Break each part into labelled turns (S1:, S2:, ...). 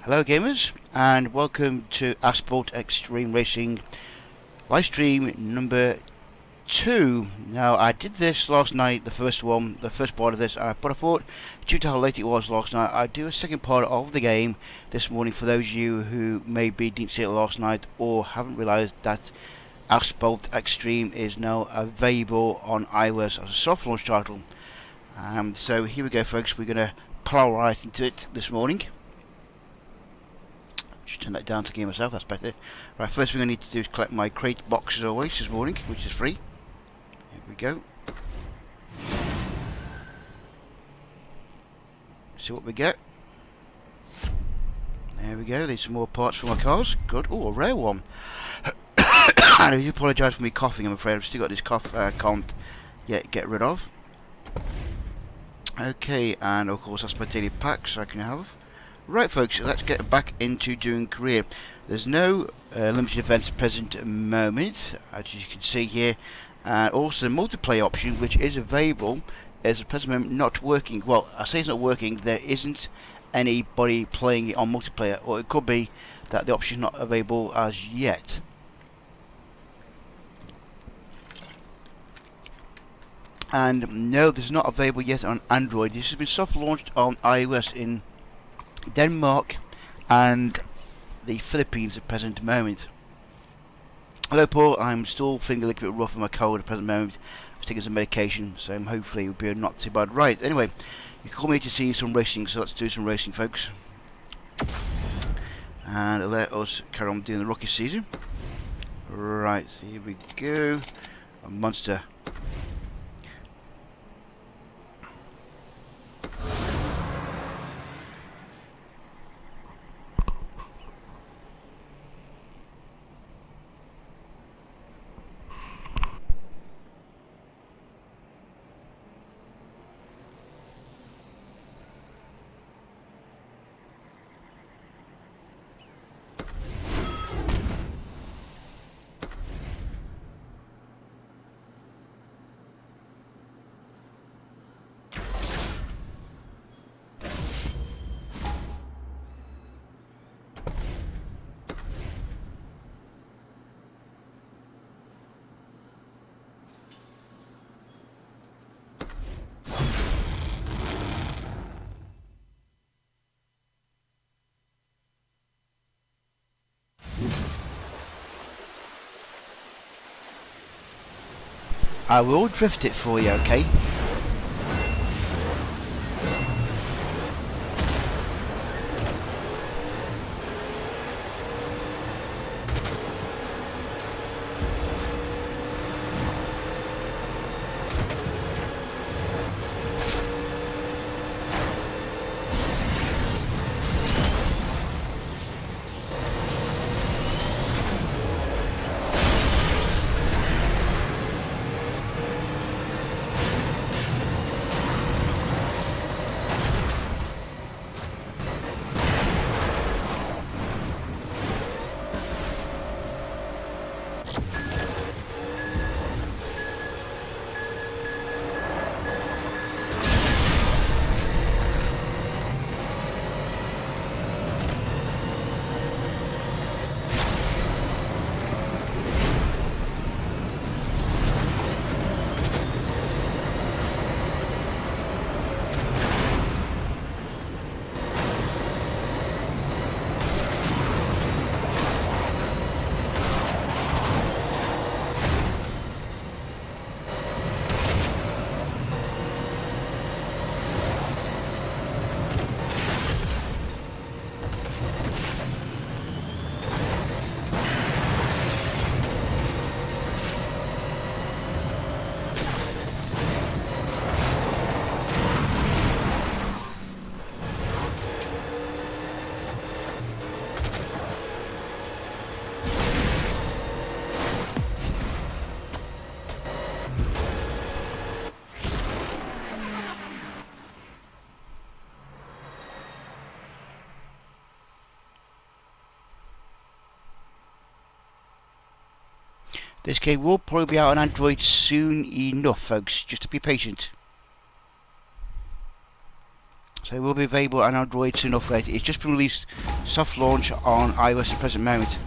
S1: Hello gamers, and welcome to Asphalt Xtreme Racing livestream number 2. Now, I did this last night, the first part of this, but I thought, due to how late it was last night, I'd do a second part of the game this morning for those of you who maybe didn't see it last night or haven't realised that Asphalt Xtreme is now available on iOS as a soft launch title. So here we go, folks. We're going to plow right into it this morning. Just turn that down to game myself, that's better. Right, first thing I need to do is collect my crate box as always this morning, which is free. Here we go. See what we get. There we go, there's some more parts for my cars. Good. Oh, a rare one. I do apologise for me coughing, I'm afraid. I've still got this cough can't yet get rid of. Okay, and of course that's my daily packs I can have. Right, folks, let's get back into doing career. There's no limited events at present moment, as you can see here, and also the multiplayer option, which is available, is at present moment not working. Well, I say it's not working, there isn't anybody playing it on multiplayer, or it could be that the option is not available as yet. And no, this is not available yet on Android. This has been soft launched on iOS in Denmark and the Philippines at present moment. Hello Paul, I'm still feeling a little bit rough in my cold at present moment. I'm taking some medication, so hopefully it will be not too bad. Right, anyway, you called me to see some racing, so let's do some racing, folks. And let us carry on doing the rookie season. Right, here we go. A monster. I will drift it for you, okay? This game will probably be out on Android soon enough, folks. Just to be patient. So it will be available on Android soon enough. It's just been released soft launch on iOS at the present moment.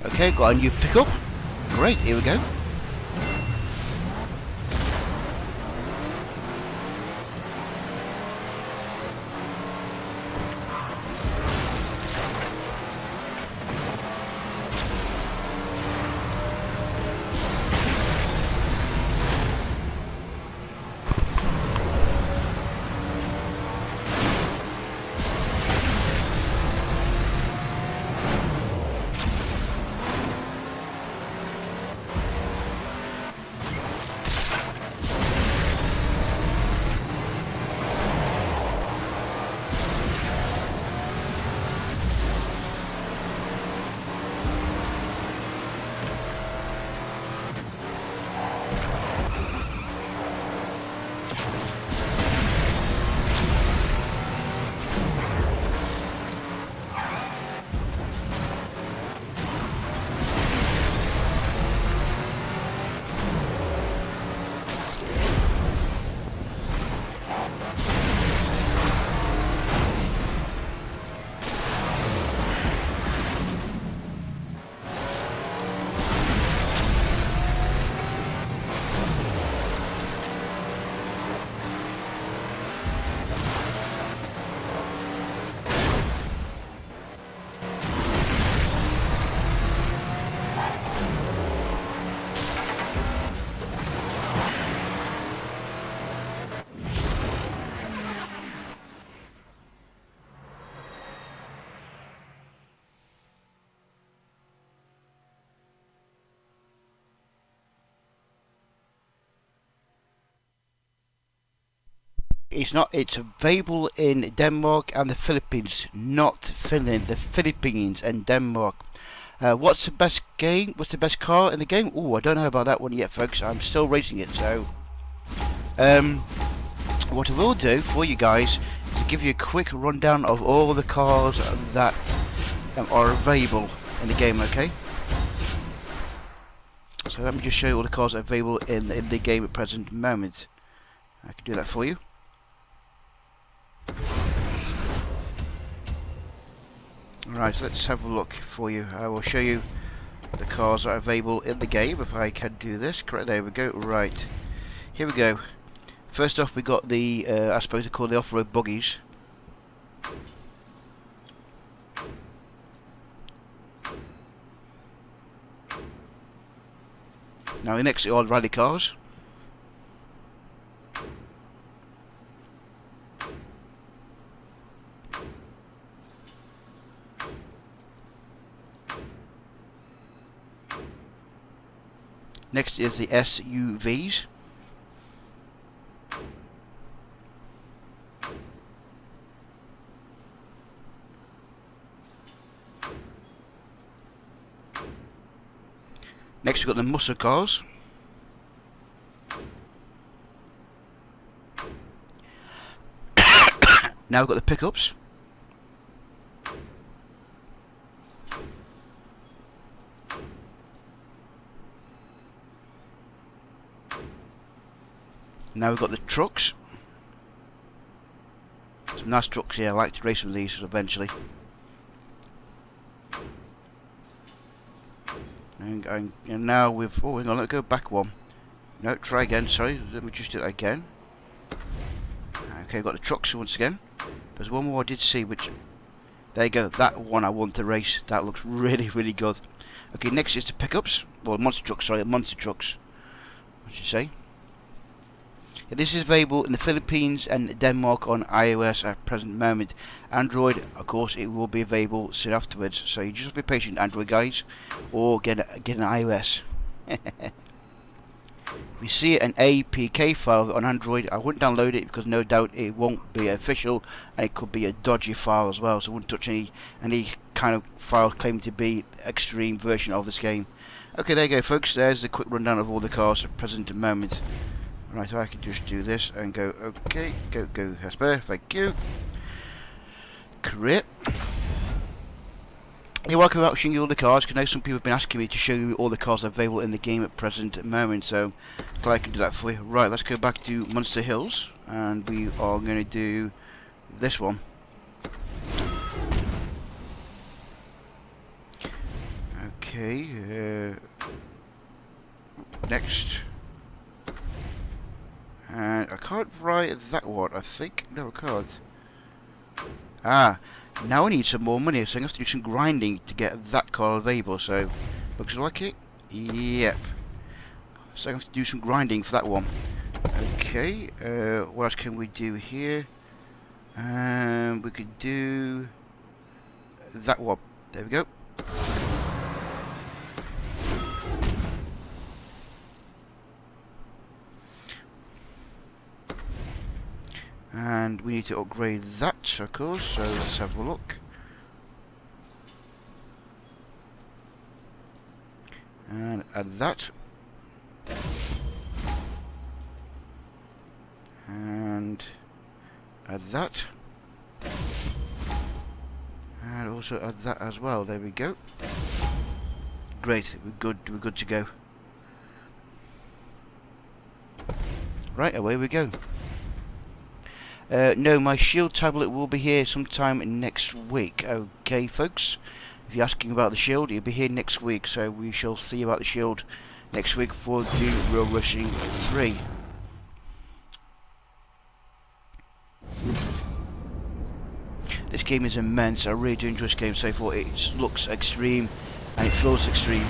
S1: Okay, got a new pickup. Great, here we go. It's available in Denmark and the Philippines, not Finland. The Philippines and Denmark. What's the best game? What's the best car in the game? Oh, I don't know about that one yet, folks. I'm still racing it, so what I will do for you guys is to give you a quick rundown of all the cars that are available in the game. Okay. So let me just show you all the cars that are available in the game at present moment. I can do that for you. Alright, so let's have a look for you. I will show you the cars that are available in the game, if I can do this. Correct, there we go. Right, here we go. First off, we got the, I suppose they call the off-road buggies. Now, next are the rally cars. Next is the SUVs. Next we've got the muscle cars. Now we've got the pickups. Now we've got the trucks. Some nice trucks here. I like to race some of these eventually. And now we've... Oh, hang on, let's go back one. No, try again, sorry. Let me just do it again. Okay, we've got the trucks once again. There's one more I did see, which... There you go, that one I want to race. That looks really, really good. Okay, next is the pickups. Well, monster trucks, sorry, monster trucks, I should say. Yeah, this is available in the Philippines and Denmark on iOS at present moment. Android, of course, it will be available soon afterwards. So you just have to be patient, Android guys, or get an iOS. If you see an APK file on Android, I wouldn't download it because no doubt it won't be official, and it could be a dodgy file as well. So I wouldn't touch any kind of file claiming to be the extreme version of this game. Okay, there you go, folks. There's a quick rundown of all the cars at present moment. Right, so I can just do this and go, okay, go, Hesper, thank you. Create. You're welcome about showing you all the cars, because I know some people have been asking me to show you all the cars available in the game at present moment, so glad I can do that for you. Right, let's go back to Monster Hills, and we are going to do this one. Okay, next. And I can't write that one, I think. No, I can't. Ah, now I need some more money, so I'm going to have to do some grinding to get that car available. So, looks like it? Yep. So I'm going to have to do some grinding for that one. Okay, what else can we do here? We could do that one. There we go. And we need to upgrade that, of course, so let's have a look. And add that. And add that. And also add that as well, there we go. Great, we're good to go. Right, away we go. No, my shield tablet will be here sometime next week. Okay, folks. If you're asking about the shield, it'll be here next week. So we shall see about the shield next week for the Real Racing 3. This game is immense. I really do enjoy this game so far. It looks extreme and it feels extreme.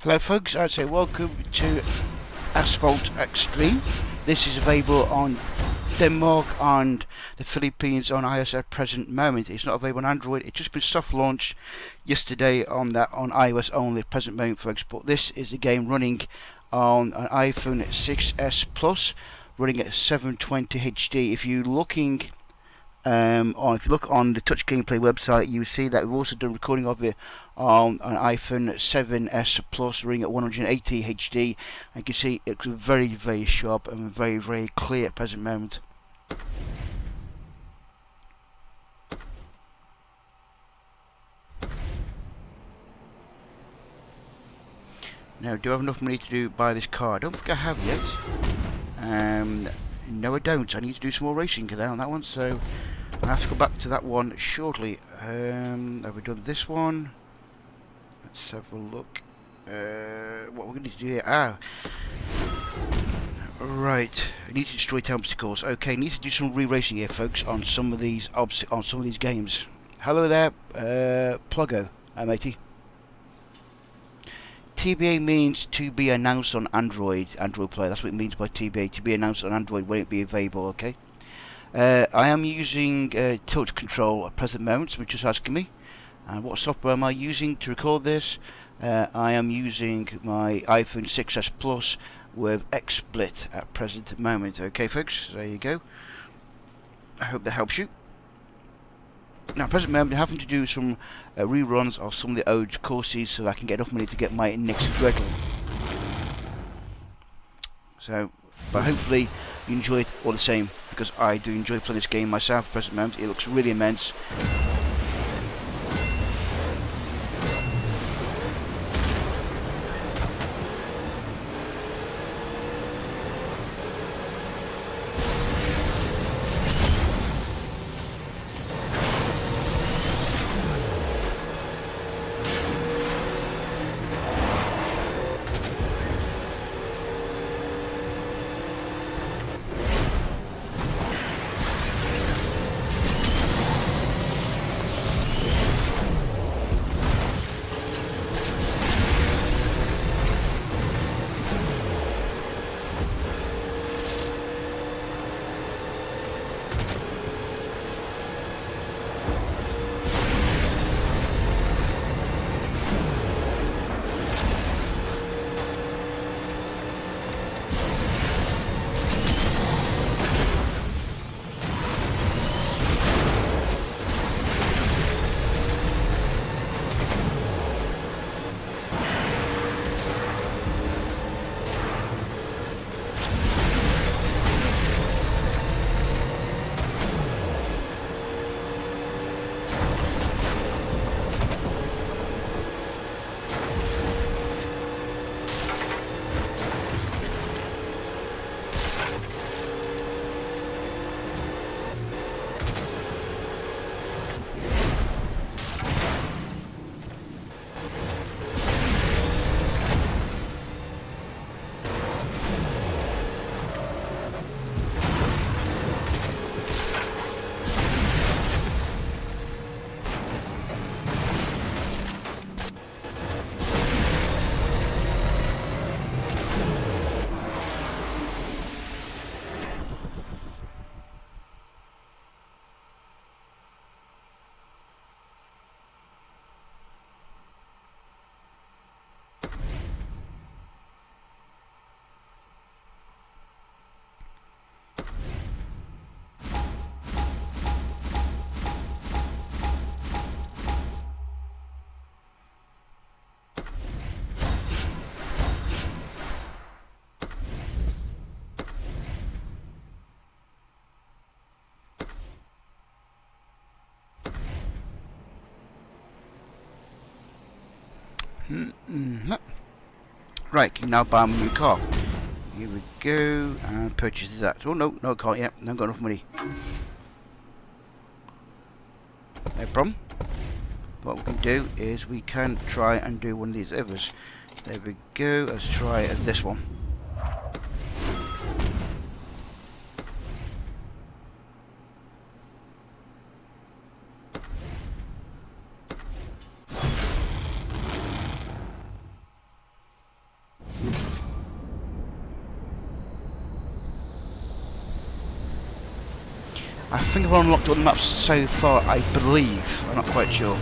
S1: Hello folks, I'd say welcome to Asphalt Xtreme. This is available on Denmark and the Philippines on iOS at present moment. It's not available on Android. It's just been soft launched yesterday on iOS only at present moment, folks. But this is a game running on an iPhone 6s Plus, running at 720 HD. If you're looking if you look on the Touch Gameplay website, you see that we've also done recording of it on an iPhone 7s Plus running at 180 HD. And you can see it's very, very sharp and very, very clear at present moment. Now, do I have enough money to buy this car? I don't think I have yet. No, I don't. I need to do some more racing on that one, so I have to go back to that one shortly. Have we done this one? Let's have a look. What we're going to do here? Right. I need to destroy 10 obstacles. Okay, need to do some re-racing here, folks, on some of these games. Hello there, Pluggo. Hi, matey. TBA means to be announced on Android Play. That's what it means by TBA. To be announced on Android when it be available. Okay. I am using tilt control at present moment. Somebody's just asking me. And what software am I using to record this? I am using my iPhone 6s Plus with XSplit at present moment. Okay, folks. There you go. I hope that helps you. Now, at present moment, I'm having to do some reruns of some of the old courses so that I can get enough money to get my next medal. So, but hopefully you enjoy it all the same, because I do enjoy playing this game myself at present moment. It looks really immense. Right, can now buy a new car. Here we go, and purchase that. Oh no, no, I can't yet. I haven't got enough money. No problem. What we can do is we can try and do one of these others. There we go. Let's try this one. I think I've unlocked all the maps so far, I believe. I'm not quite sure.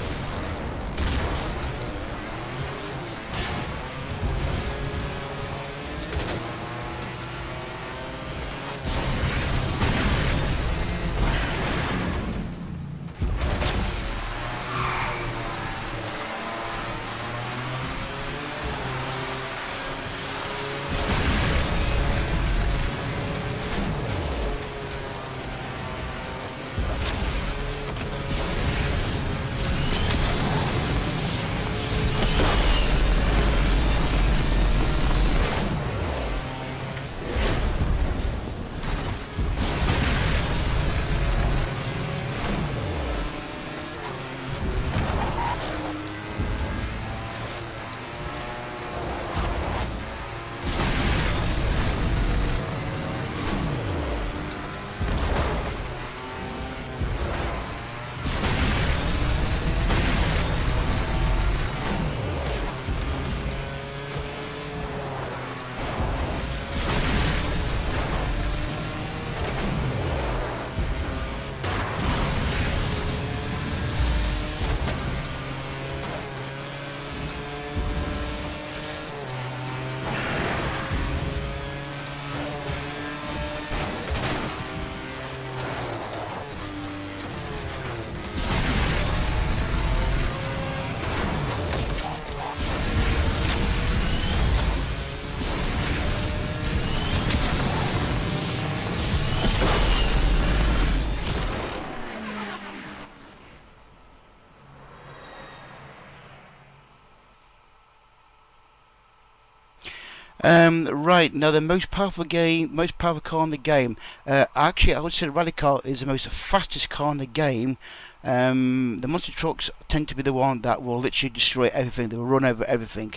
S1: Right, now the most powerful car in the game. Actually, I would say the rally car is the most fastest car in the game. The monster trucks tend to be the one that will literally destroy everything. They will run over everything.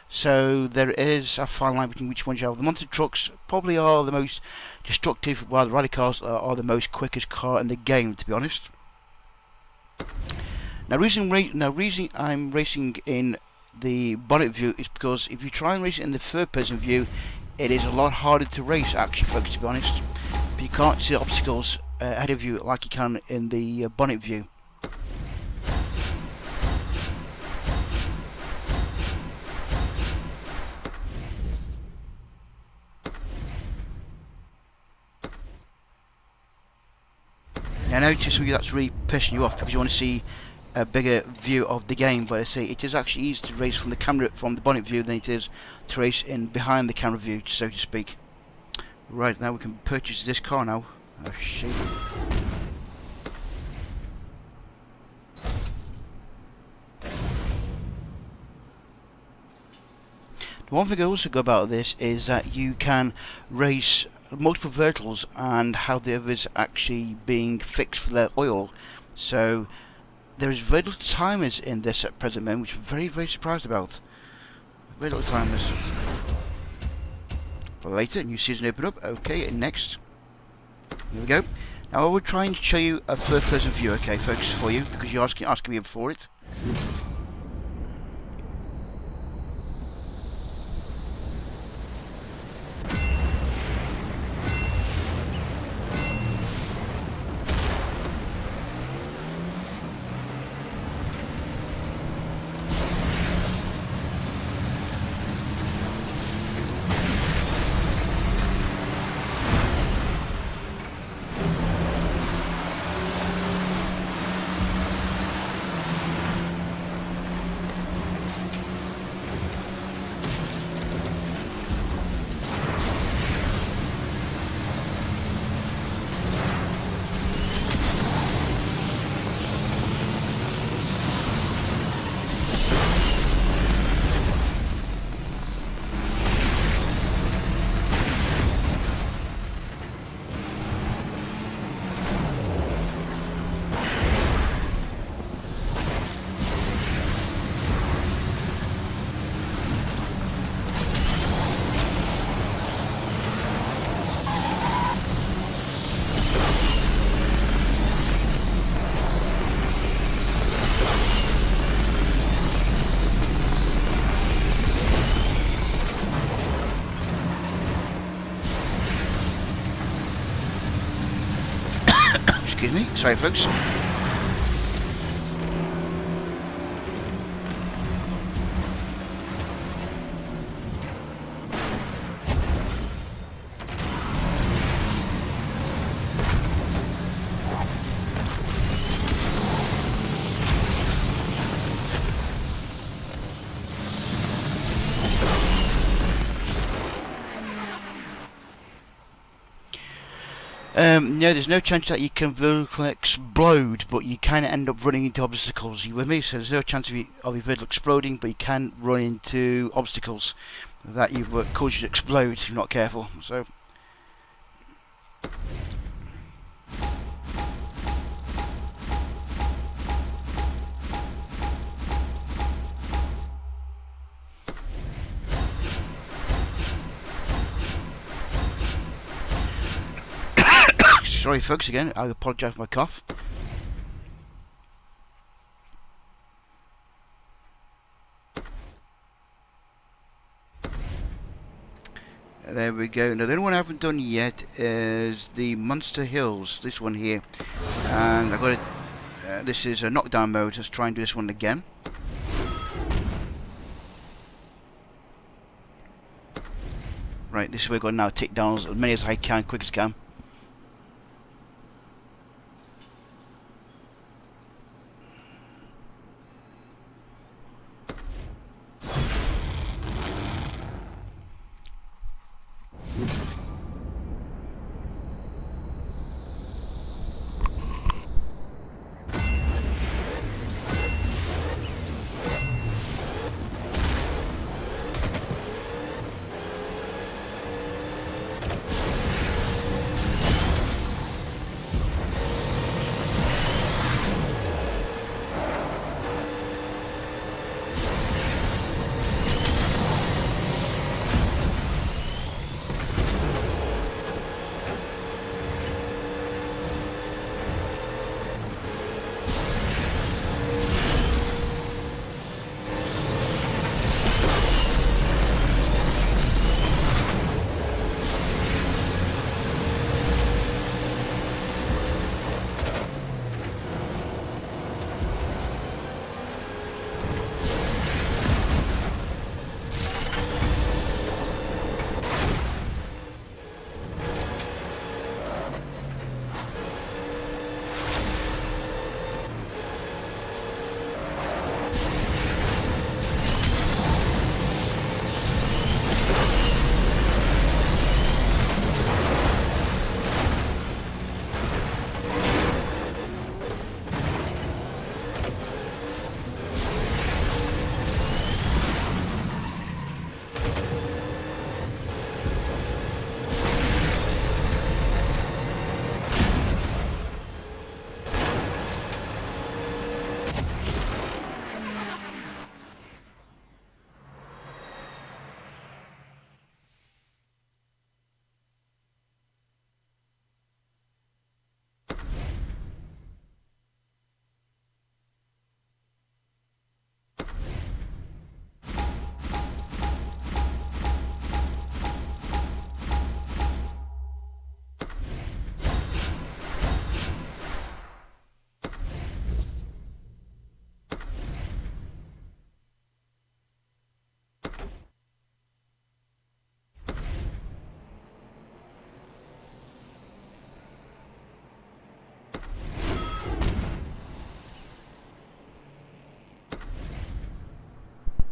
S1: So there is a fine line between which ones you have. The monster trucks probably are the most destructive, while the rally cars are the most quickest car in the game, to be honest. Now, reason I'm racing in the bonnet view is because if you try and race it in the third person view, it is a lot harder to race, actually, folks, to be honest. But you can't see obstacles ahead of you like you can in the bonnet view. Now, I notice something that's really pissing you off because you want to see a bigger view of the game, but I say it is actually easier to race from the camera, from the bonnet view, than it is to race in behind the camera view, so to speak. Right, now we can purchase this car now. Oh shit. The one thing I also got about this is that you can race multiple verticals and how the others actually being fixed for their oil. So there is very little timers in this at present moment, which I'm very, very surprised about. Very little timers. For later, new season open up. Okay, and next. Here we go. Now I will try and show you a third person view, okay, folks, for you, because you're asking me before it. Sorry folks. No, there's no chance that you can vertical explode, but you kind of end up running into obstacles. You with me? So there's no chance of your vertical exploding, but you can run into obstacles that you cause you to explode if you're not careful. So. Sorry folks again, I apologise for my cough. There we go. Now the only one I haven't done yet is the Monster Hills, this one here. And I've got it, this is a knockdown mode. Let's try and do this one again. Right, this is where I've got to now take down as many as I can, quick as I can.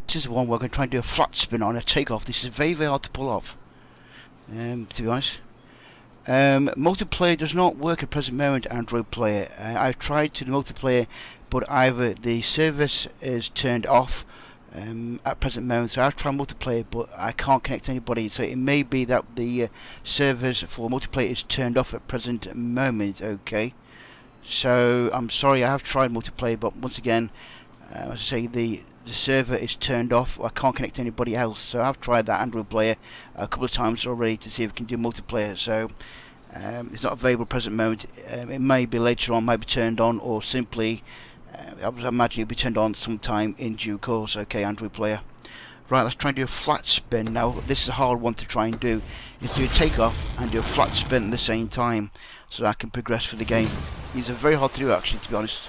S1: This is the one where we're going to try and do a flat spin on a takeoff. This is very, very hard to pull off, to be honest. Multiplayer does not work at present moment, Android player. I've tried to do multiplayer, but either the service is turned off at present moment. So I've tried multiplayer, but I can't connect to anybody. So it may be that the servers for multiplayer is turned off at present moment. Okay. So I'm sorry, I have tried multiplayer, but once again, as I say, the server is turned off. I can't connect to anybody else. So I've tried that Android player a couple of times already to see if we can do multiplayer. So it's not available at present moment. It may be later on, might be turned on, or simply I would imagine it'll be turned on sometime in due course. Okay, Android player. Right, let's try and do a flat spin. Now this is a hard one to try and do. Is do a takeoff and do a flat spin at the same time, so that I can progress for the game. These are very hard to do, actually, to be honest.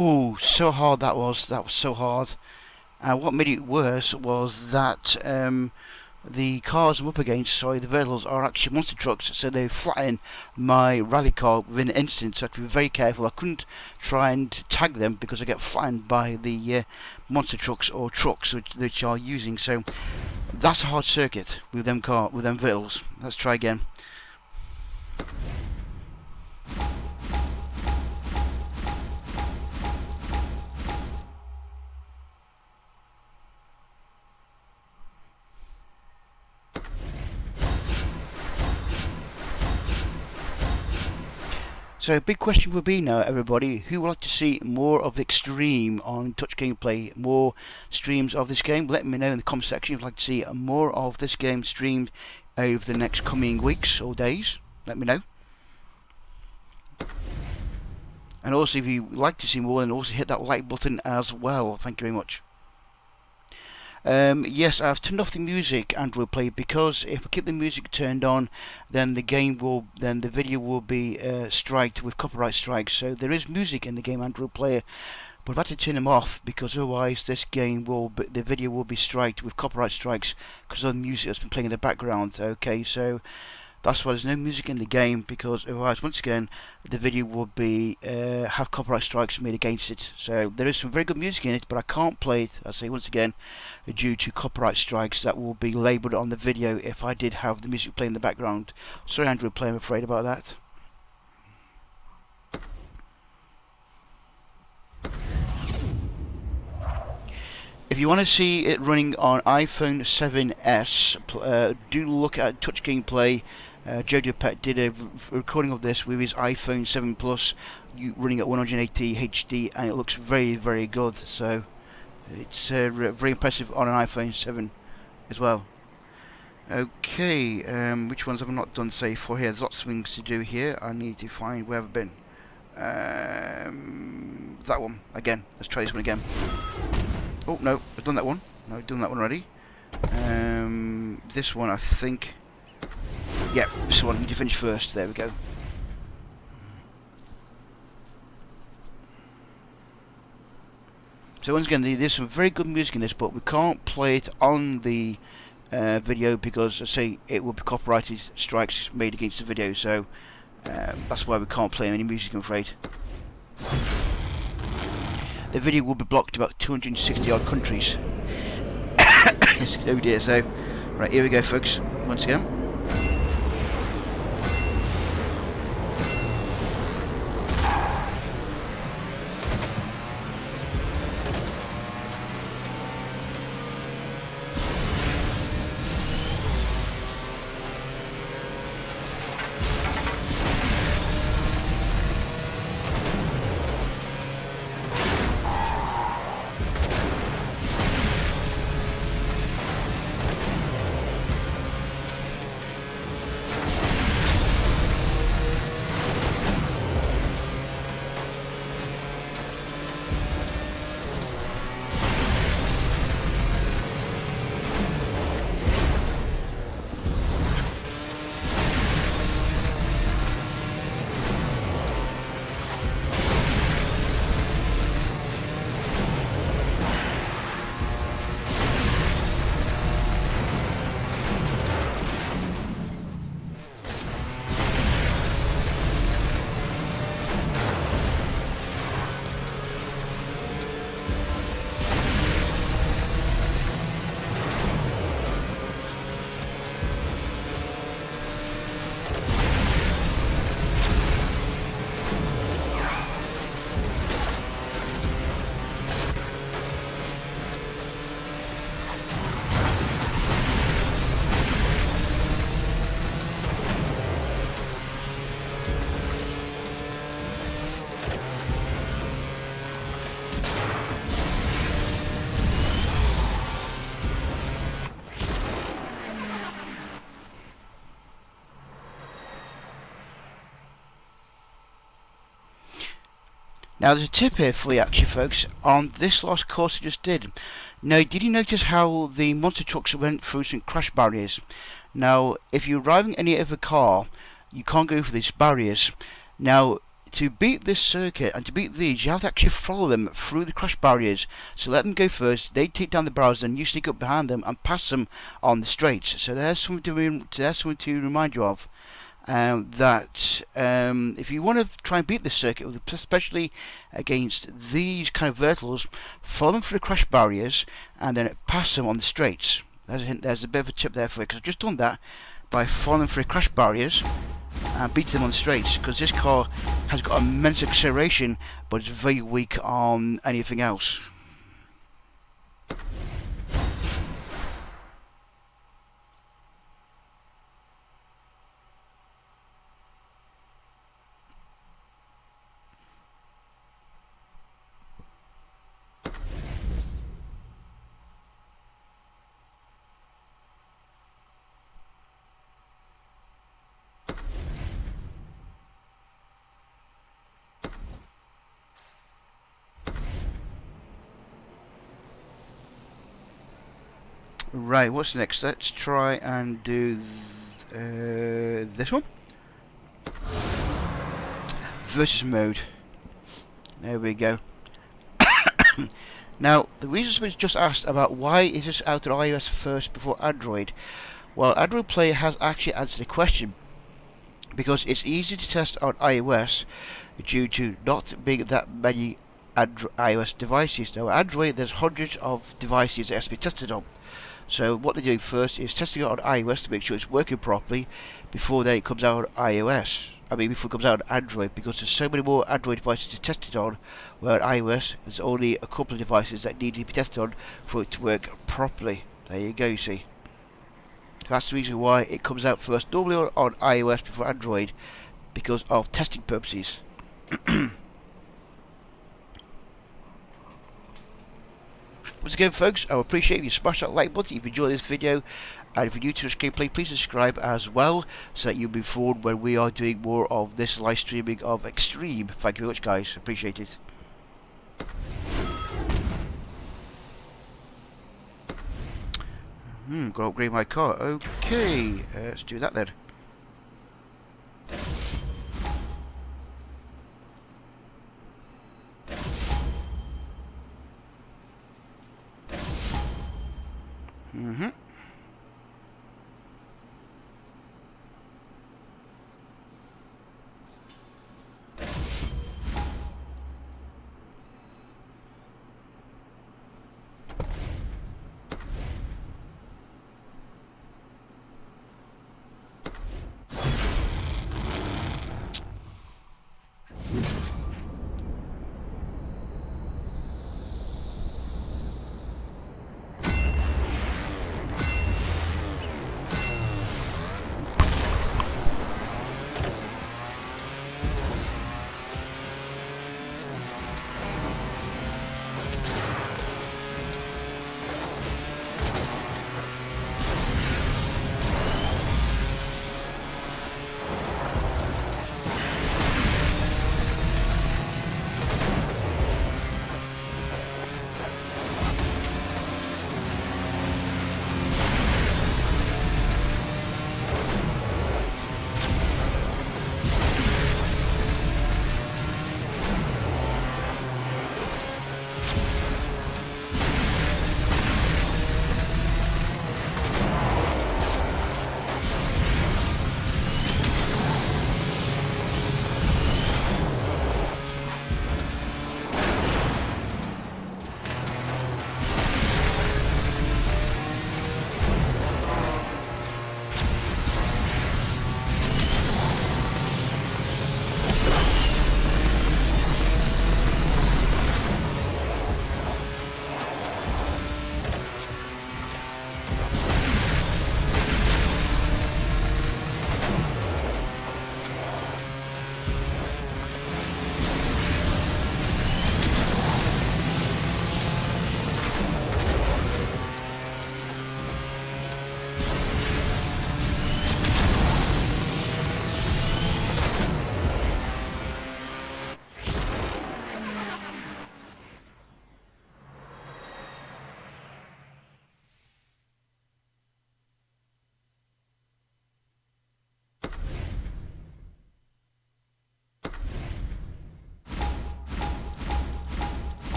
S1: Oh, so hard that was. That was so hard. And what made it worse was that the cars I'm up against, sorry, the vehicles are actually monster trucks, so they flatten my rally car within an instant, so I have to be very careful. I couldn't try and tag them because I get flattened by the monster trucks or trucks which are using, so that's a hard circuit with them vehicles. Let's try again. So big question will be now, everybody, who would like to see more of Xtreme on Touch Gameplay, more streams of this game? Let me know in the comment section if you'd like to see more of this game streamed over the next coming weeks or days. Let me know. And also if you'd like to see more, then also hit that like button as well. Thank you very much. Yes, I've turned off the music Android Play because if I keep the music turned on, then the video will be striked with copyright strikes. So there is music in the game Android Player, but I've had to turn them off because otherwise the video will be striked with copyright strikes because of the music that's been playing in the background. Okay, so that's why there's no music in the game, because otherwise, once again, the video will be have copyright strikes made against it. So there is some very good music in it, but I can't play it, I say once again, due to copyright strikes that will be labelled on the video if I did have the music playing in the background. Sorry, Android Play, I'm afraid about that. If you want to see it running on iPhone 7s, do look at Touch Gameplay. Jojo Pet did a recording of this with his iPhone 7 Plus running at 180 HD, and it looks very, very good. So it's very impressive on an iPhone 7 as well. Okay, which ones have I not done save for here? There's lots of things to do here. I need to find where I've been. That one again. Let's try this one again. Oh no, I've done that one. No, I've done that one already. This one I think. Yep, this one. Need to finish first. There we go. So once again, there's some very good music in this, but we can't play it on the video because, I say, it will be copyrighted strikes made against the video. So that's why we can't play any music, I'm afraid. The video will be blocked in about 260 odd countries. Oh dear, so right, here we go folks, once again. Now there's a tip here for you actually folks, on this last course I just did. Now did you notice how the monster trucks went through some crash barriers? Now if you're driving any other car, you can't go through these barriers. Now to beat this circuit and to beat these, you have to actually follow them through the crash barriers. So let them go first, they take down the barriers, and you sneak up behind them and pass them on the straights. So there's something to remind you of. That if you want to try and beat this circuit, especially against these kind of verticals, follow them through the crash barriers and then pass them on the straights. There's a hint, there's a bit of a tip there for you, because I've just done that by following them through the crash barriers and beat them on the straights, because this car has got immense acceleration but it's very weak on anything else. Right, what's next? Let's try and do this one. Versus mode. There we go. Now, the reason somebody's just asked about why is this out of iOS first before Android. Well, Android Player has actually answered the question, because it's easy to test on iOS due to not being that many iOS devices. Now, Android, there's hundreds of devices that has to be tested on. So what they're doing first is testing it on iOS to make sure it's working properly before then it comes out on iOS. Before it comes out on Android, because there's so many more Android devices to test it on, where on iOS there's only a couple of devices that need to be tested on for it to work properly. There you go, you see. That's the reason why it comes out first, normally on iOS before Android, because of testing purposes. Once again, folks, I would appreciate if you smash that like button if you enjoyed this video, and if you're new to this gameplay, please subscribe as well, so that you'll be informed when we are doing more of this live streaming of Xtreme. Thank you very much, guys. Appreciate it. Got to upgrade my car. Okay, let's do that then.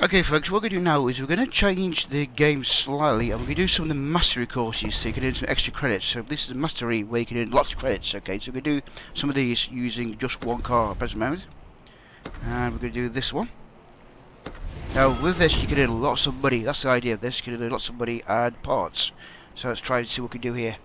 S1: Okay folks, what we're going to do now is we're going to change the game slightly, and we're going to do some of the mastery courses so you can earn some extra credits. So this is a mastery where you can earn lots of credits, okay? So we're going to do some of these using just one car at present moment. And we're going to do this one. Now with this you can earn lots of money, that's the idea of this, you can earn lots of money and parts. So let's try and see what we can do here.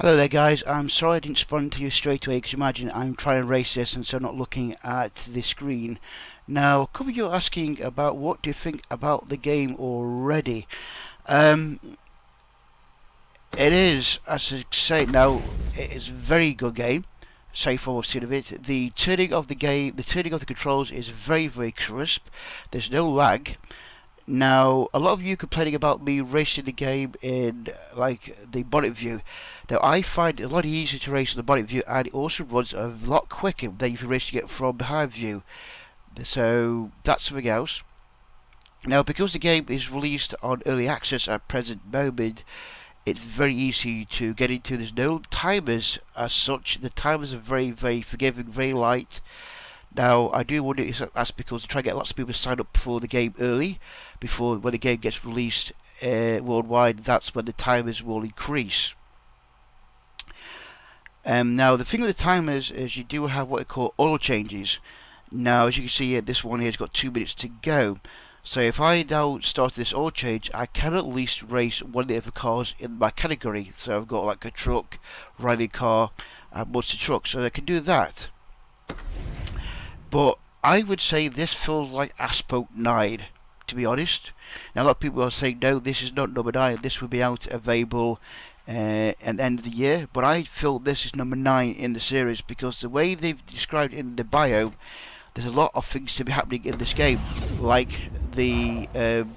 S1: Hello there guys, I'm sorry I didn't respond to you straight away because imagine I'm trying to race this and so not looking at the screen. Now a couple of you are asking about what do you think about the game already. It is, as I say now, it is a very good game. So far I've seen of it. The turning of the game, the turning of the controls is very crisp. There's no lag. Now, a lot of you complaining about me racing the game in like the bonnet view. Now, I find it a lot easier to race in the bonnet view, and it also runs a lot quicker than if you're racing it from behind view. So that's something else. Now, because the game is released on early access at present moment, it's very easy to get into. There's no timers as such. The timers are very forgiving, very light. Now, I do wonder if that's because they try to get lots of people to sign up for the game early, before when the game gets released worldwide, that's when the timers will increase. Now, the thing with the timers is you do have what they call auto changes. Now, as you can see here, this one here has got 2 minutes to go. So if I now start this auto change, I can at least race one of the other cars in my category. So I've got like a truck, rally car, and monster truck, so I can do that. But I would say this feels like Asphalt 9, to be honest. Now a lot of people are saying, no, this is not number 9, this will be out available at the end of the year. But I feel this is number 9 in the series, because the way they've described it in the bio, there's a lot of things to be happening in this game, like the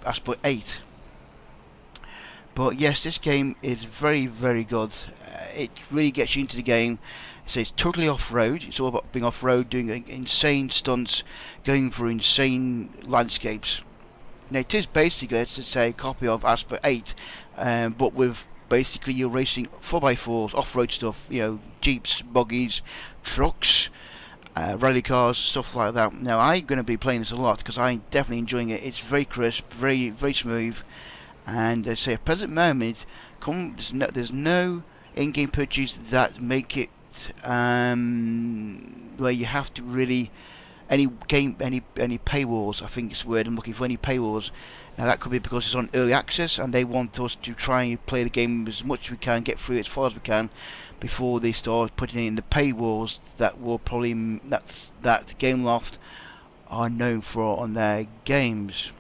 S1: Asphalt 8. But yes, this game is very good. It really gets you into the game. So it's totally off-road. It's all about being off-road, doing insane stunts, going through insane landscapes. Now it is basically, let's just say, a copy of Asphalt 8, but with basically you're racing 4x4s, off-road stuff, you know, jeeps, buggies, trucks, rally cars, stuff like that. Now I'm going to be playing this a lot because I'm definitely enjoying it. It's very crisp, very smooth, and I say at present moment, there's no in-game purchase that make it where you have to really any paywalls. I think it's the word I'm looking for. Any paywalls. Now that could be because it's on early access and they want us to try and play the game as much as we can, get through it as far as we can, before they start putting in the paywalls that will probably that Gameloft are known for on their games.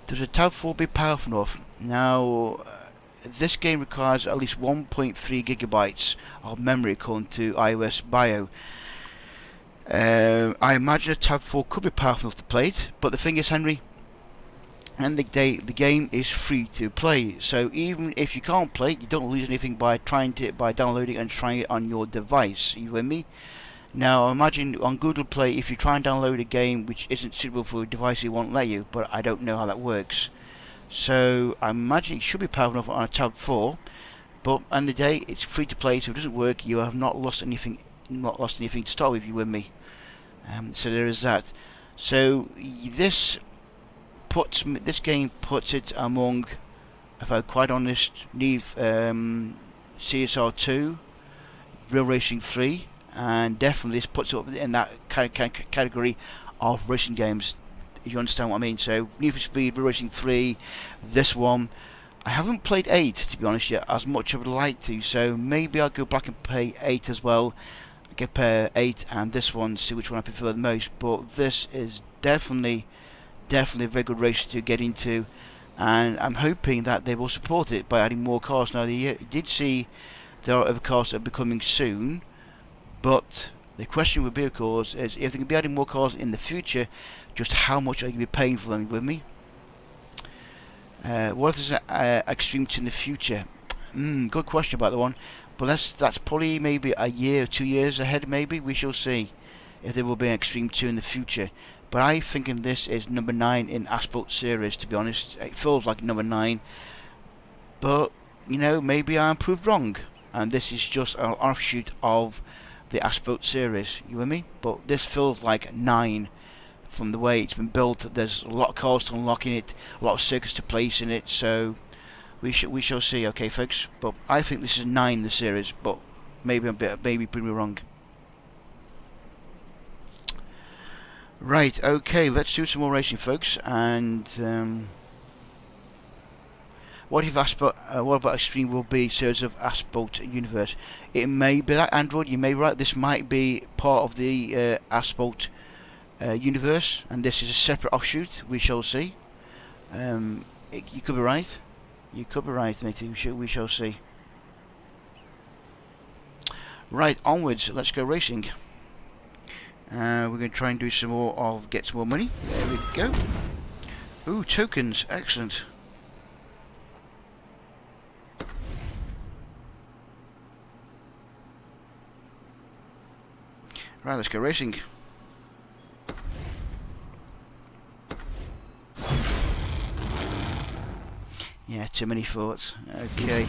S1: Does a tab 4 be powerful enough? Now, this game requires at least 1.3 gigabytes of memory according to iOS bio. I imagine a tab 4 could be powerful enough to play it, but the thing is, Henry, and the game is free to play, so even if you can't play it, you don't lose anything by downloading and trying it on your device. Are you with me? Now, imagine on Google Play, if you try and download a game which isn't suitable for a device, it won't let you, but I don't know how that works. So I imagine it should be powerful enough on a tab 4, but on the day it's free to play, so if it doesn't work, you have not lost anything to start with. You with me? So there is that. So this game puts it among, if I'm quite honest, CSR 2, Real Racing 3, and definitely this puts it up in that category of racing games, if you understand what I mean. So Need for Speed, Real Racing 3, this one. I haven't played 8, to be honest, yet, as much as I would like to, so maybe I'll go back and play 8 as well, compare 8 and this one, see which one I prefer the most. But this is definitely a very good race to get into, and I'm hoping that they will support it by adding more cars. Now, they did see there are other cars that are becoming soon, but the question would be, of course, is if they can be adding more cars in the future, just how much are you going to be paying for them? With me? What if there's an Extreme 2 in the future? Good question about that one, but that's probably maybe a year or 2 years ahead. Maybe we shall see if there will be an Extreme 2 in the future. But I think this is number 9 in Asphalt series, to be honest. It feels like number 9. But, you know, maybe I'm proved wrong. And this is just an offshoot of the Asphalt series. You with me? But this feels like 9 from the way it's been built. There's a lot of cars to unlock in it, a lot of circuits to place in it. So we shall see, okay, folks. But I think this is 9 in the series. But maybe prove me wrong. Right, okay, let's do some more racing, folks. And what about Extreme will be series of Asphalt universe? It may be that Android. You may be right. This might be part of the Asphalt universe, and this is a separate offshoot. We shall see. You could be right. You could be right, matey. We shall see. Right, onwards. Let's go racing. We're going to try and do some more get some more money. There we go. Ooh, tokens. Excellent. Right, let's go racing. Yeah, too many thoughts. Okay.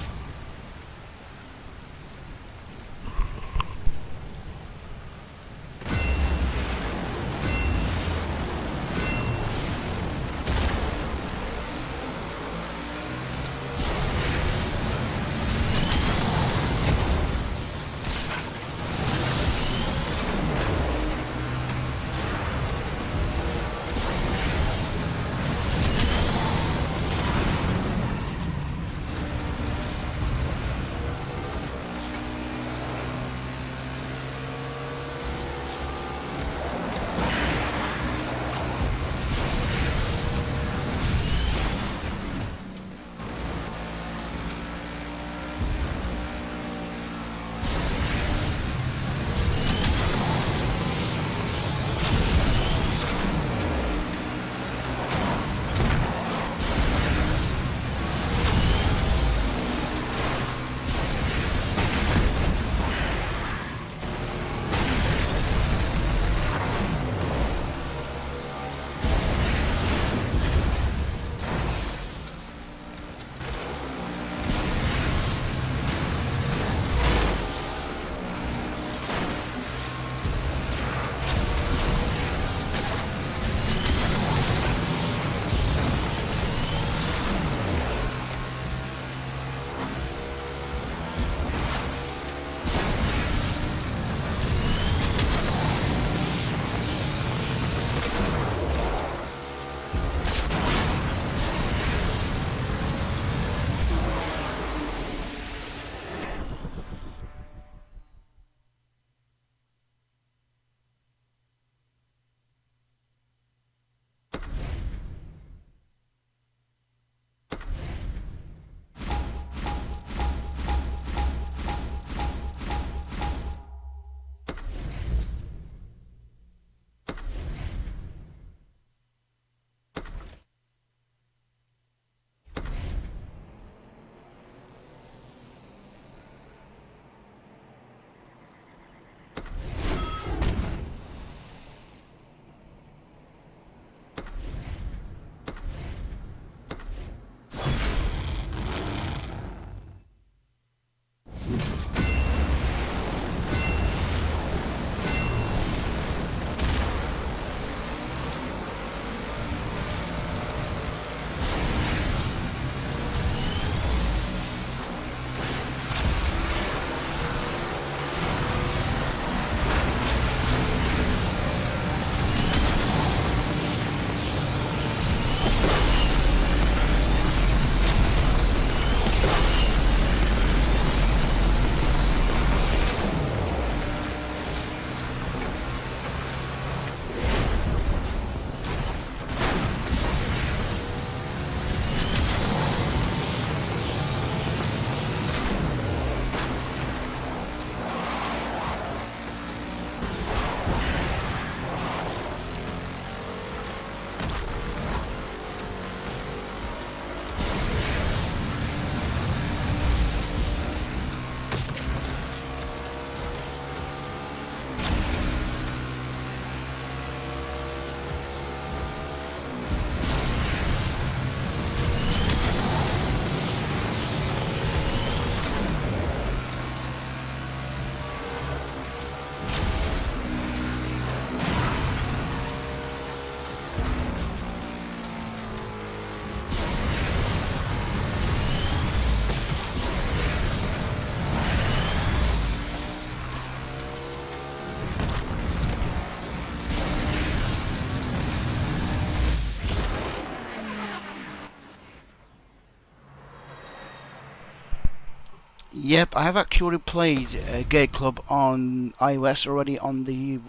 S1: Yep, I have actually already played Game Club on iOS already.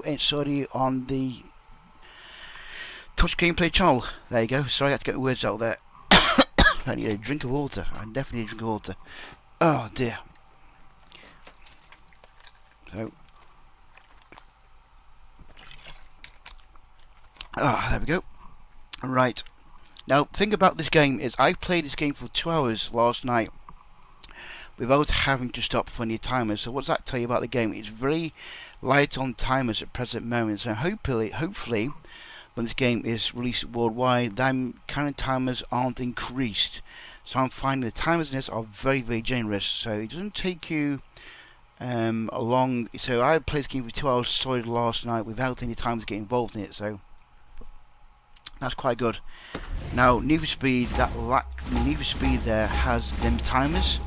S1: It's already on the Touch Gameplay channel. There you go. Sorry, I had to get the words out there. I need a drink of water. I definitely need a drink of water. Oh dear. So, there we go. Right. Now, the thing about this game is I played this game for 2 hours last night without having to stop for any timers. So what does that tell you about the game? It's very light on timers at present moment. So hopefully, when this game is released worldwide, them kind of timers aren't increased. So I'm finding the timers in this are very, very generous. So it doesn't take you long. So I played this game for 2 hours solid last night without any timers getting involved in it. So that's quite good. Now, Need for Speed, Need for Speed there has them timers,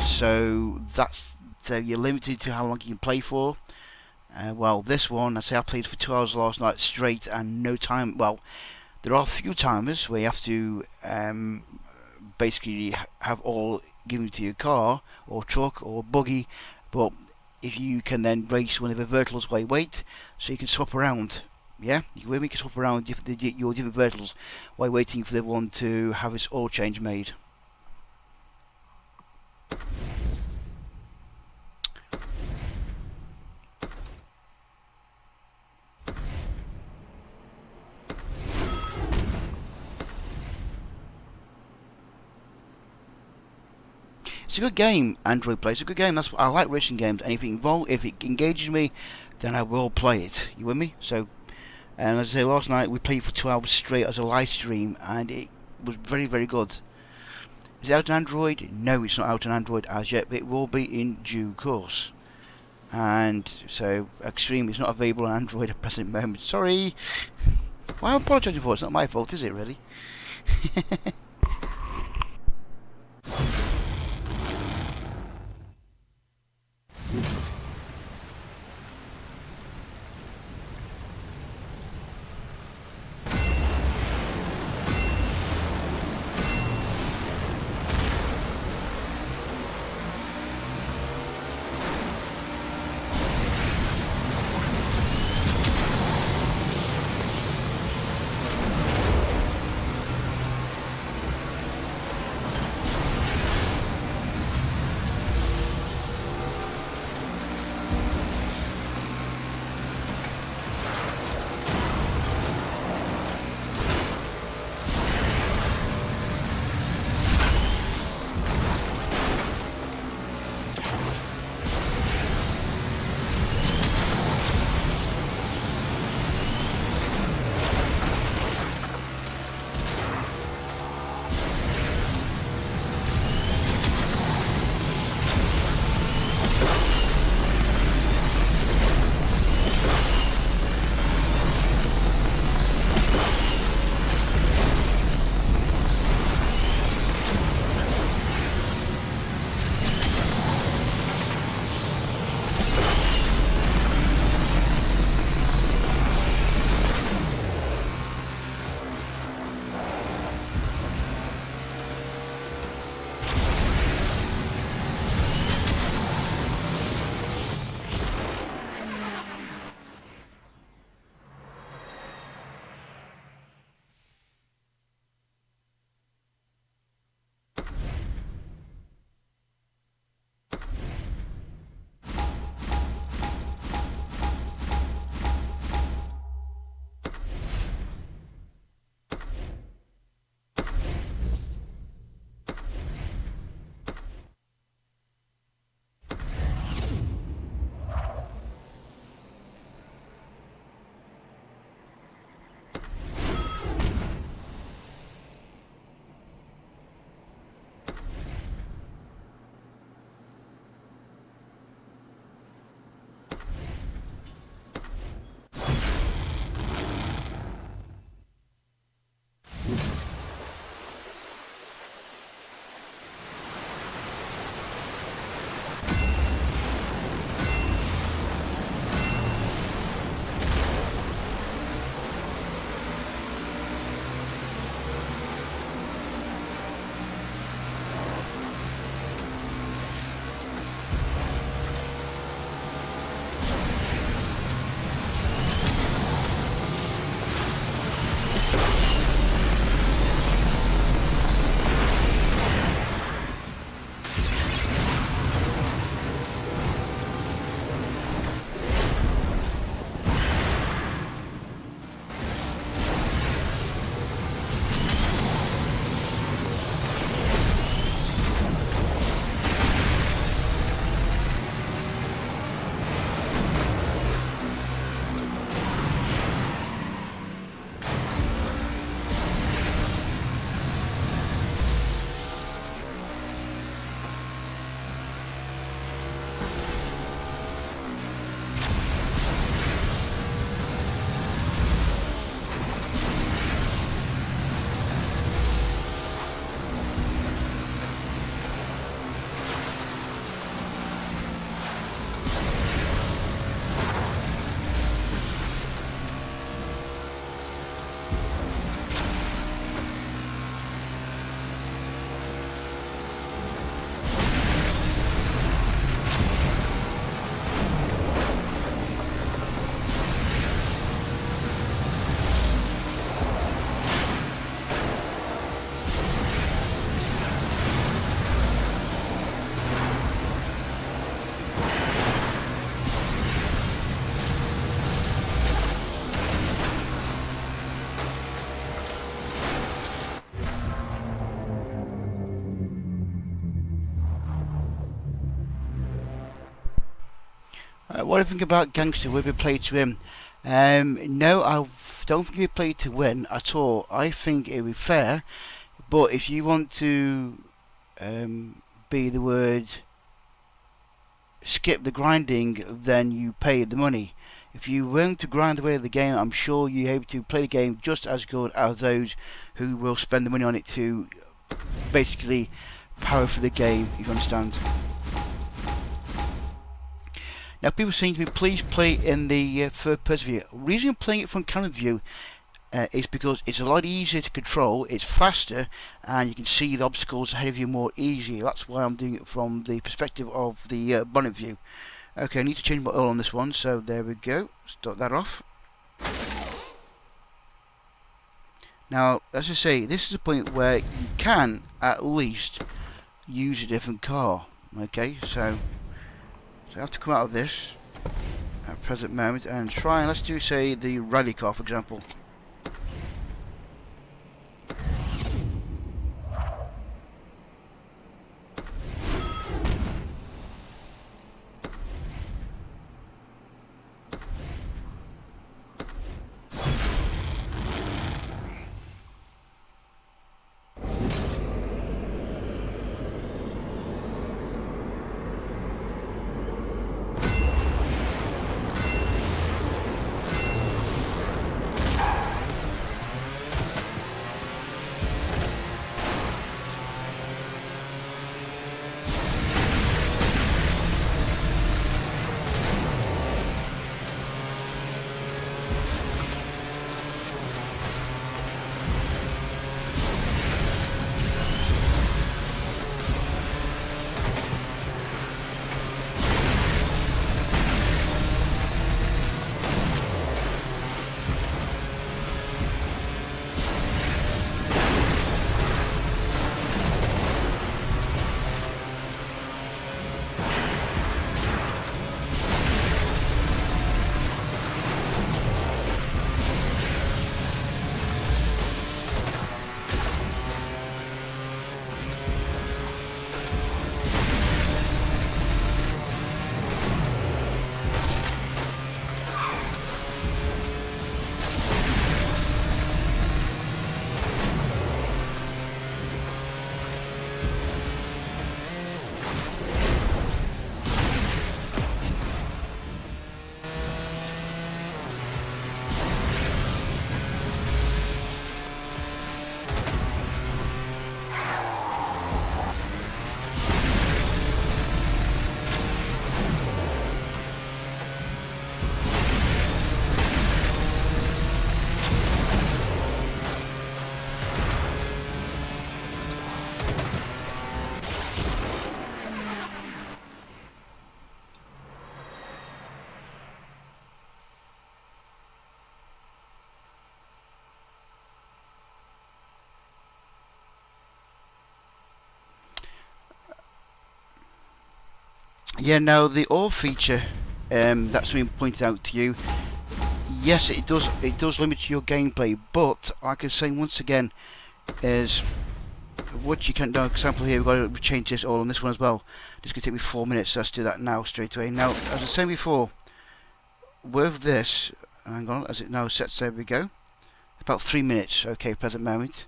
S1: so you're limited to how long you can play for. Well, this one, I played for 2 hours last night straight and no time. Well, there are a few timers where you have to basically have all given to your car or truck or buggy, but if you can then race one of the verticals while you wait, so you can swap around. Yeah, you can swap around your different verticals while waiting for the one to have its oil change made. It's a good game, Android Play. It's a good game. I like racing games, and if it engages me, then I will play it. You with me? So. And as I say, last night we played for 2 hours straight as a live stream, and it was very, very good. Is it out on Android? No, it's not out on Android as yet, but it will be in due course. And so, Xtreme is not available on Android at present moment. Sorry. Well, I'm apologising for it. It's not my fault, is it, really? What do you think about Gangster? Will be played to win? No, I don't think we played to win at all. I think it would be fair, but if you want to be the word skip the grinding, then you pay the money. If you're willing to grind away the game, I'm sure you're able to play the game just as good as those who will spend the money on it to basically power for the game, if you understand. Now, people saying to me, please play in the third person view. The reason I'm playing it from camera view is because it's a lot easier to control, it's faster, and you can see the obstacles ahead of you more easily. That's why I'm doing it from the perspective of the bonnet view. Okay, I need to change my oil on this one, so there we go. Start that off. Now, as I say, this is a point where you can at least use a different car. Okay, so I have to come out of this at the present moment and try and let's do, say, the rally car, for example. Yeah, now the all feature that's been pointed out to you. Yes, it does limit your gameplay, but like I was saying once again, is what you can do. For example, here we've got to change this all on this one as well. This could take me 4 minutes. So let's do that now straight away. Now, as I was saying before, with this, hang on, as it now sets, there we go. About 3 minutes. Okay, present moment.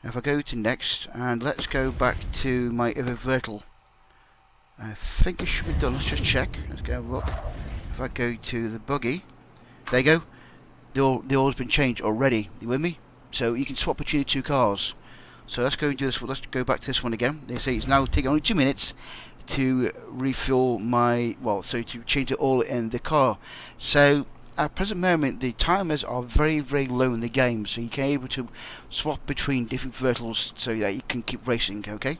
S1: Now if I go to next, and let's go back to my other vertical. I think it should be done. Let's just check. Let's go have a look. If I go to the buggy, there you go. The oil's been changed already. You with me? So you can swap between the two cars. So let's go and do this. Let's go back to this one again. They say it's now taking only 2 minutes to refill my to change the oil in the car. So at present moment, the timers are very, very low in the game. So you can able to swap between different verticals so that you can keep racing. Okay.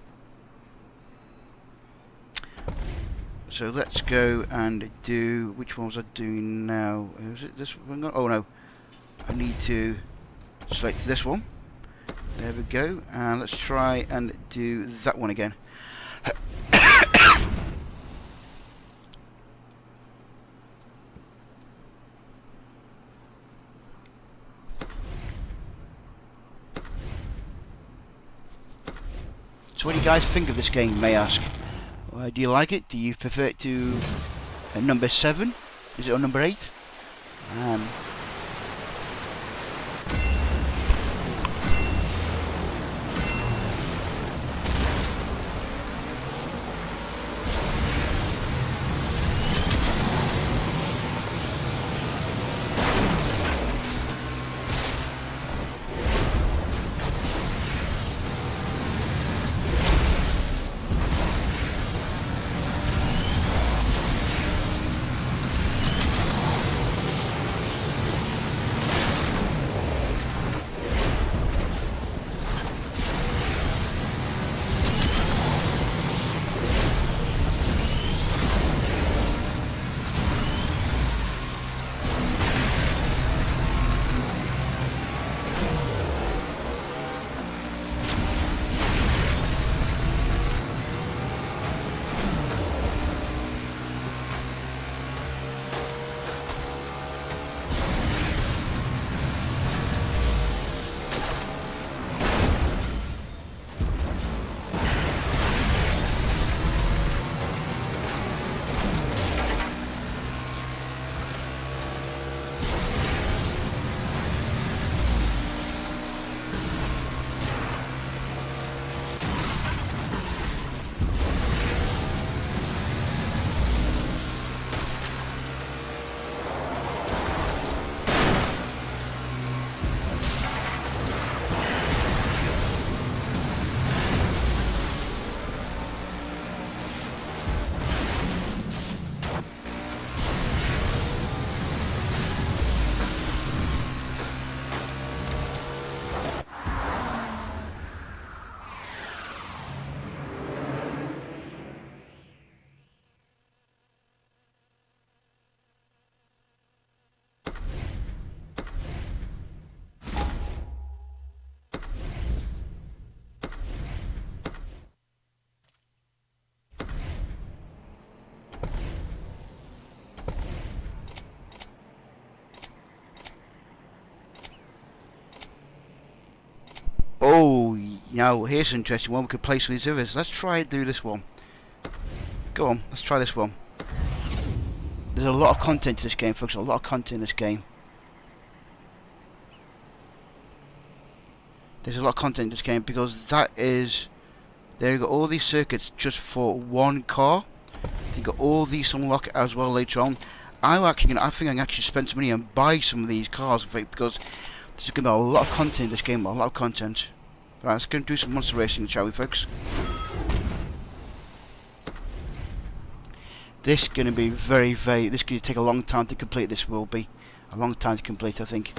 S1: So let's go and do, which one was I doing now? Is it this one? Oh no, I need to select this one. There we go, and let's try and do that one again. So what do you guys think of this game, may I ask? Do you like it? Do you prefer it to at number 7. Is it on number 8? Oh, now here's an interesting one. We could play some of these others. Let's try and do this one. Go on, let's try this one. There's a lot of content to this game, folks. A lot of content in this game. There's a lot of content in this game because that is... There you got all these circuits just for one car. You got all these unlock as well later on. I think I can actually spend some money and buy some of these cars because there's going to be a lot of content in this game. A lot of content. Right, let's go and do some monster racing, shall we, folks? This is going to be very... This is going to take a long time to complete. This will be a long time to complete, I think.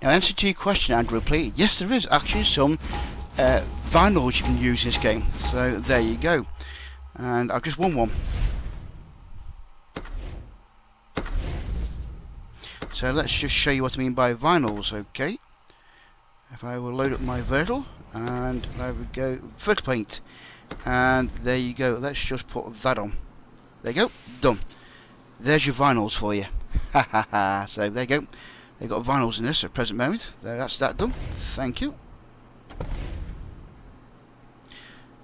S1: Now, answer to your question, Andrew, please. Yes, there is actually some vinyls you can use in this game. So there you go. And I've just won one. So let's just show you what I mean by vinyls, okay? If I will load up my Vertal, and there we go, Vertal Paint. And there you go, let's just put that on. There you go, done. There's your vinyls for you. Ha ha ha. So there you go. They've got vinyls in this at the present moment. That's that done. Thank you.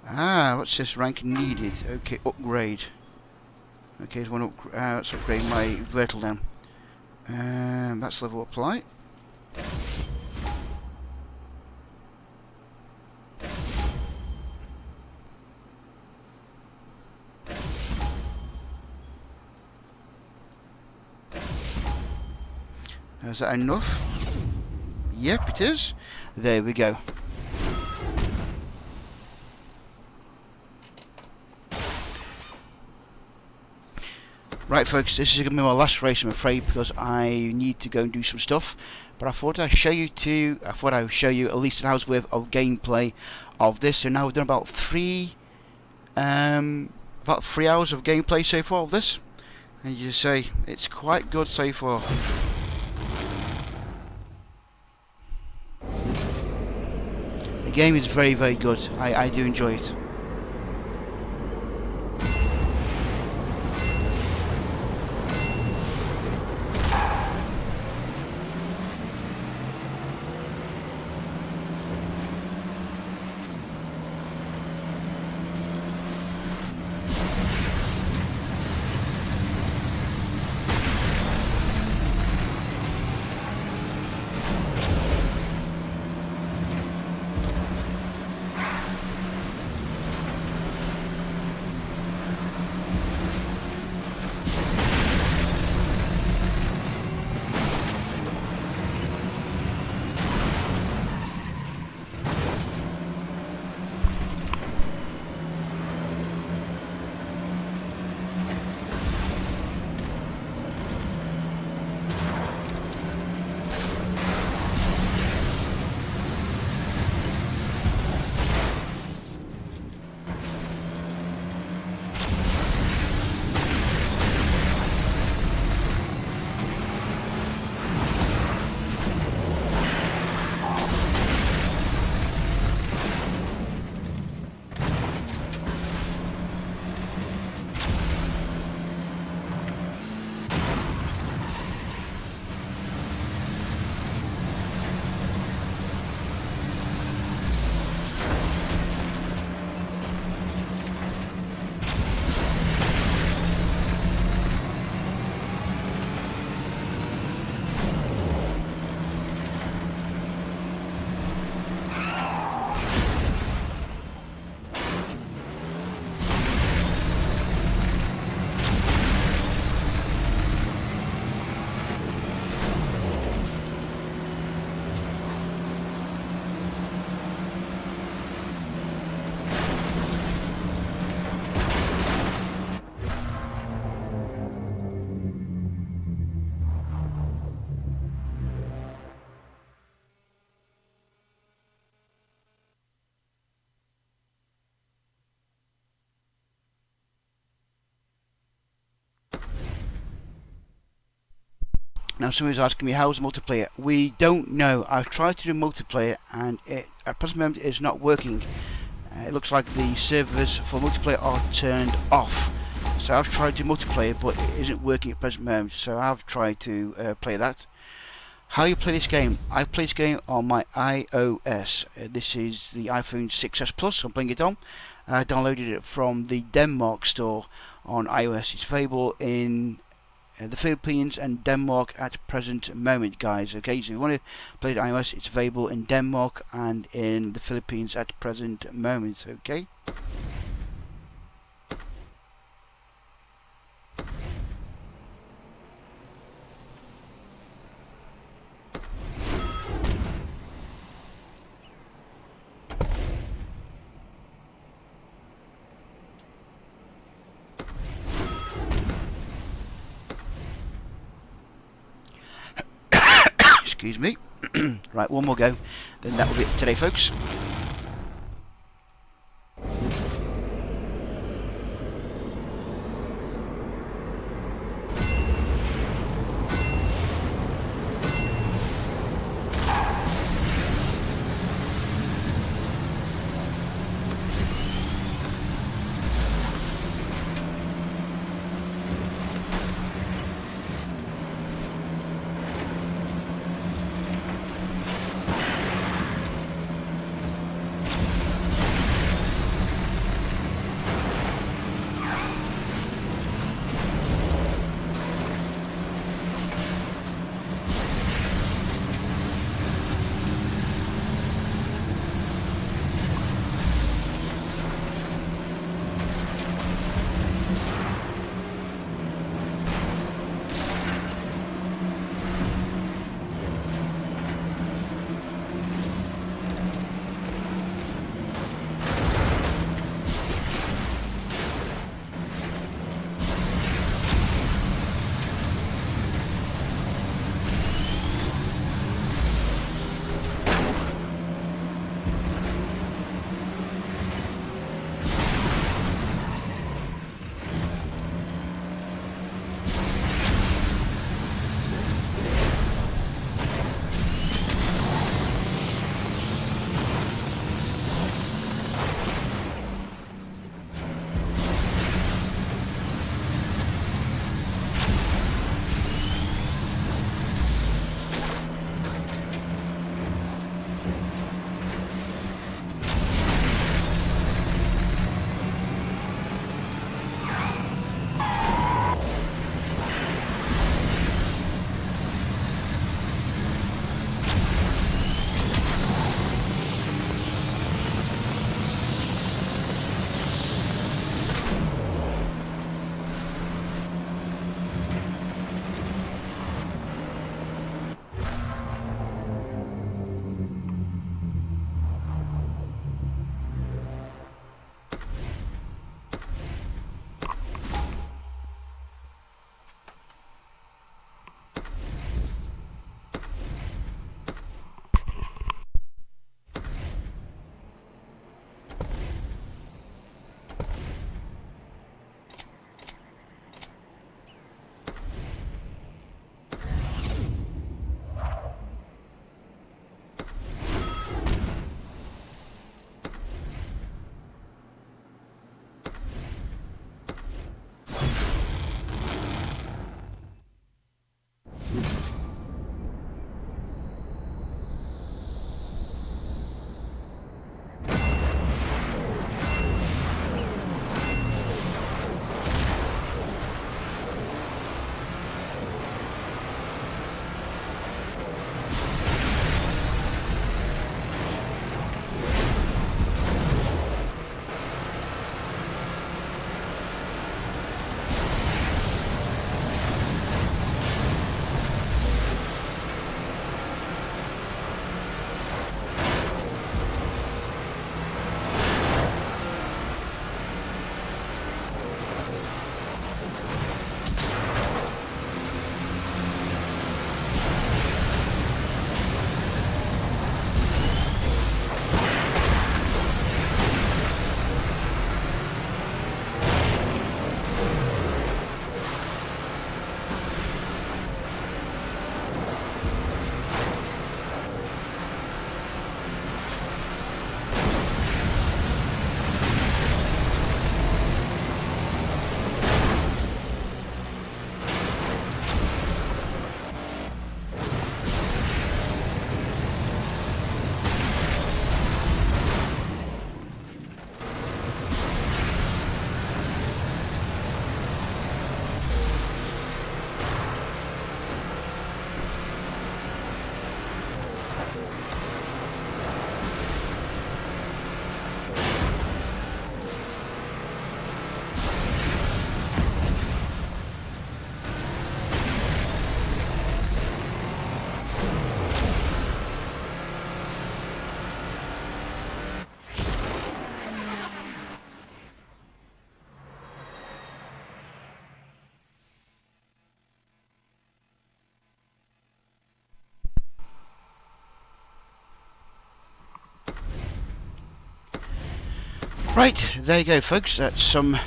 S1: Ah, what's this rank needed? Okay, upgrade. Okay, let's upgrade my Vertal then. That's level apply. Is that enough? Yep, it is. There we go. Right, folks, this is going to be my last race, I'm afraid, because I need to go and do some stuff. But I thought I'd show you at least an hour's worth of gameplay of this. So now we've done about three hours of gameplay so far of this, and you say it's quite good so far. The game is very, very good. I do enjoy it. Now somebody's asking me how's the multiplayer. We don't know. I've tried to do multiplayer and it at present moment is not working. It looks like the servers for multiplayer are turned off. So I've tried to do multiplayer but it isn't working at present moment. So I've tried to play that. How you play this game? I play this game on my iOS. This is the iPhone 6s Plus. I'm playing it on. I downloaded it from the Denmark store on iOS. It's available in the Philippines and Denmark at present moment, guys. Okay, so if you want to play the iOS, it's available in Denmark and in the Philippines at present moment. Okay. Excuse me. Right, one more go, then that will be it today, folks. Right, there you go, folks. That's some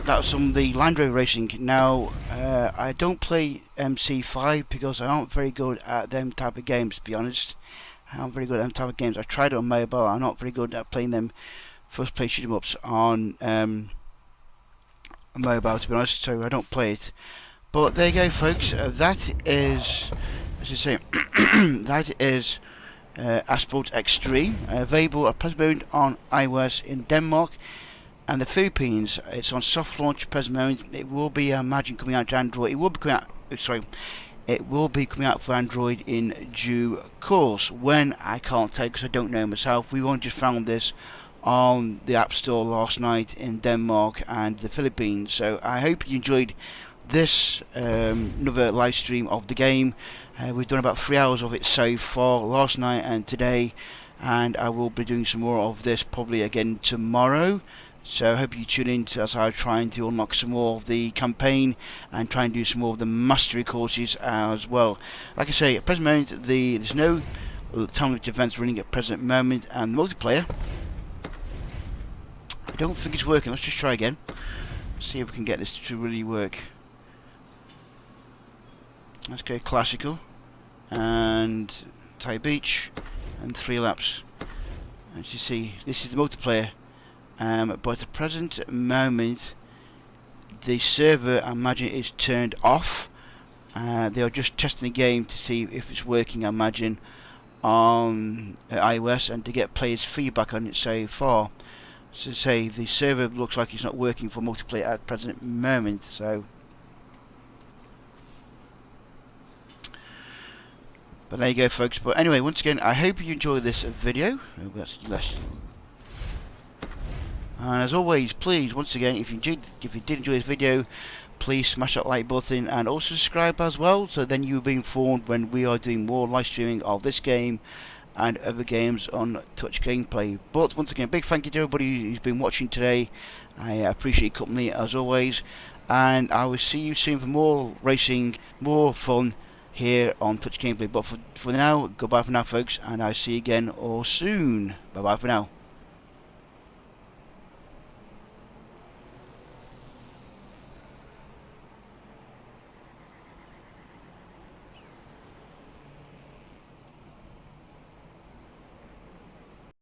S1: the Land Rover racing. Now, I don't play MC5 because I aren't very good at them type of games, to be honest. I aren't very good at them type of games. I tried it on mobile. I'm not very good at playing them first place shoot 'em ups on mobile, to be honest, so I don't play it. But there you go, folks. That is, as I say, that is Asphalt Xtreme, available at present moment on iOS in Denmark and the Philippines. It's on soft launch at present moment. It will be, I imagine, coming out to Android. It will be coming out. Sorry, it will be coming out for Android in due course. When, I can't tell because I don't know myself. We only just found this on the App Store last night in Denmark and the Philippines. So I hope you enjoyed this another live stream of the game. We've done about 3 hours of it so far, last night and today, and I will be doing some more of this probably again tomorrow. So I hope you tune in as I'm trying to unlock some more of the campaign and try and do some more of the mastery courses as well. Like I say, at present moment, there's no time limit events running at present moment, and the multiplayer, I don't think it's working. Let's just try again. See if we can get this to really work. Let's go classical and Thai beach and 3 laps. As you see, this is the multiplayer. But at the present moment, the server, I imagine, is turned off. They are just testing the game to see if it's working, I imagine, on iOS and to get players' feedback on it so far. So say the server looks like it's not working for multiplayer at present moment. So, but there you go, folks. But anyway, once again, I hope you enjoyed this video. And as always, please, once again, if you did enjoy this video, please smash that like button and also subscribe as well, so then you'll be informed when we are doing more live streaming of this game and other games on Touch Gameplay. But once again, big thank you to everybody who's been watching today. I appreciate your company as always, and I will see you soon for more racing, more fun here on Touch Gameplay. But for now, goodbye for now, folks, and I'll see you again all soon. Bye bye for now.